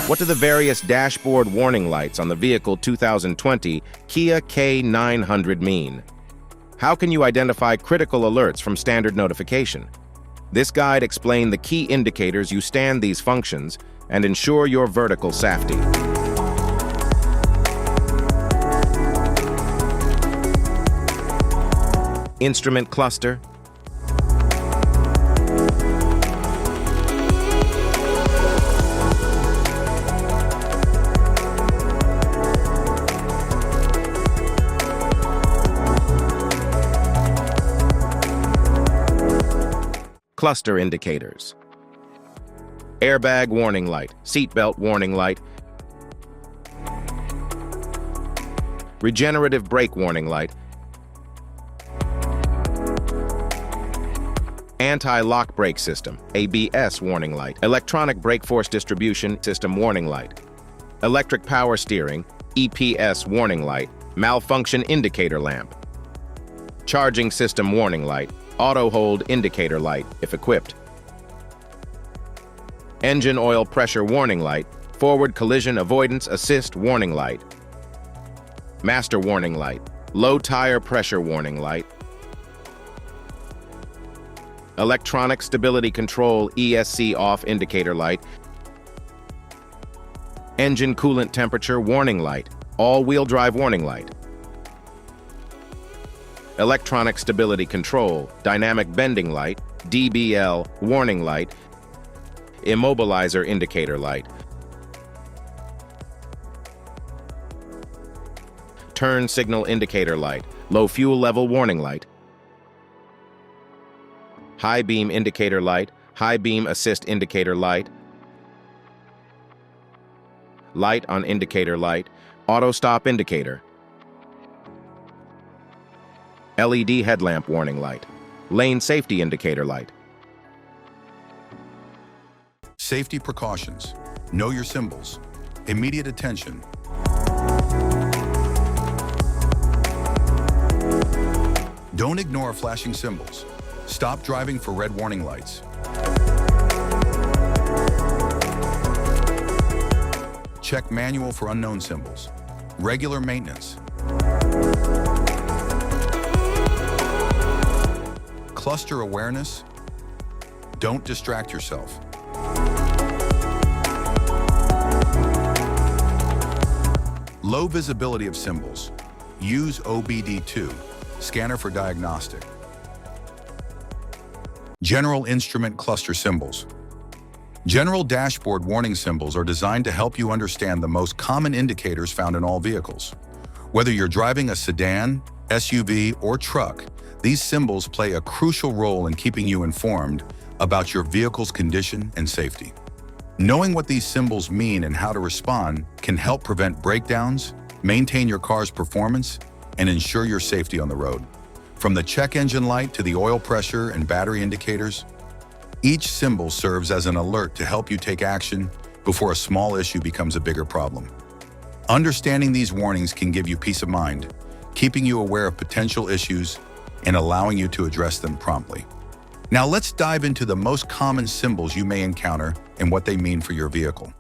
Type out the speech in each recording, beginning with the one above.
What do the various dashboard warning lights on the vehicle 2020 Kia K900 mean? How can you identify critical alerts from standard notification? This guide explains the key indicators you stand these functions and ensure your vertical safety. Instrument cluster, cluster indicators, airbag warning light, seatbelt warning light, regenerative brake warning light, anti-lock brake system, ABS warning light, electronic brake force distribution system warning light, electric power steering, EPS warning light, malfunction indicator lamp, charging system warning light, auto hold indicator light if equipped, engine oil pressure warning light, forward collision avoidance assist warning light, master warning light, low tire pressure warning light, electronic stability control ESC off indicator light, engine coolant temperature warning light, all-wheel drive warning light, electronic stability control, dynamic bending light, DBL warning light, immobilizer indicator light, turn signal indicator light, low fuel level warning light, high beam indicator light, high beam assist indicator light, light on indicator light, auto stop indicator, LED headlamp warning light, lane safety indicator light. Safety precautions. Know your symbols. Immediate attention. Don't ignore flashing symbols. Stop driving for red warning lights. Check manual for unknown symbols. Regular maintenance. Cluster awareness. Don't distract yourself. Low visibility of symbols. Use OBD2, scanner for diagnostic. General instrument cluster symbols. General dashboard warning symbols are designed to help you understand the most common indicators found in all vehicles. Whether you're driving a sedan, SUV, or truck, these symbols play a crucial role in keeping you informed about your vehicle's condition and safety. Knowing what these symbols mean and how to respond can help prevent breakdowns, maintain your car's performance, and ensure your safety on the road. From the check engine light to the oil pressure and battery indicators, each symbol serves as an alert to help you take action before a small issue becomes a bigger problem. Understanding these warnings can give you peace of mind, keeping you aware of potential issues and allowing you to address them promptly. Now let's dive into the most common symbols you may encounter and what they mean for your vehicle.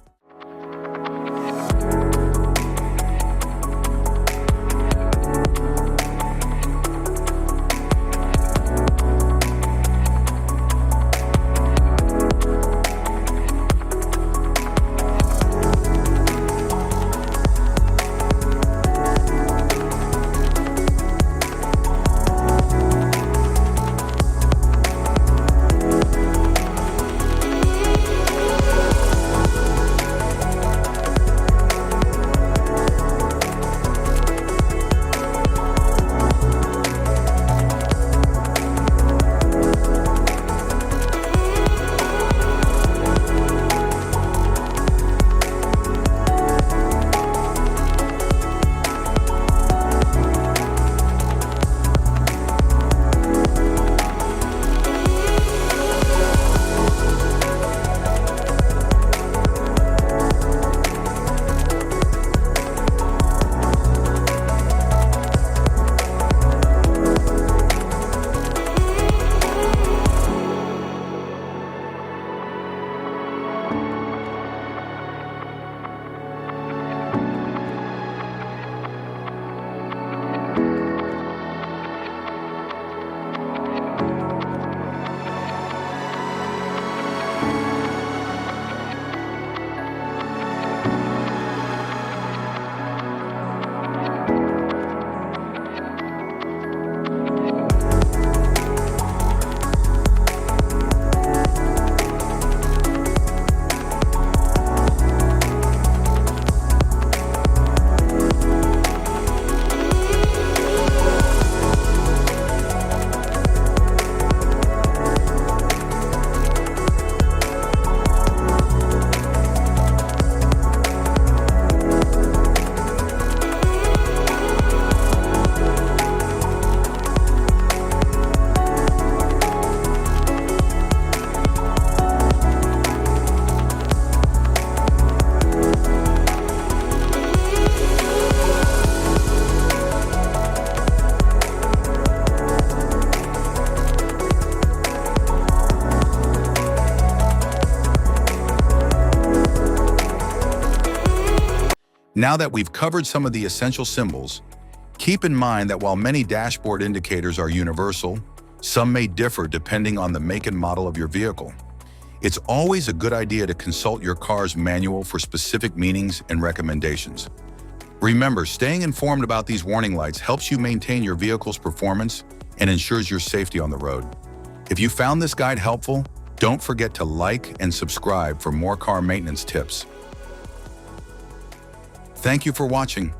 Now that we've covered some of the essential symbols, keep in mind that while many dashboard indicators are universal, some may differ depending on the make and model of your vehicle. It's always a good idea to consult your car's manual for specific meanings and recommendations. Remember, staying informed about these warning lights helps you maintain your vehicle's performance and ensures your safety on the road. If you found this guide helpful, don't forget to like and subscribe for more car maintenance tips. Thank you for watching.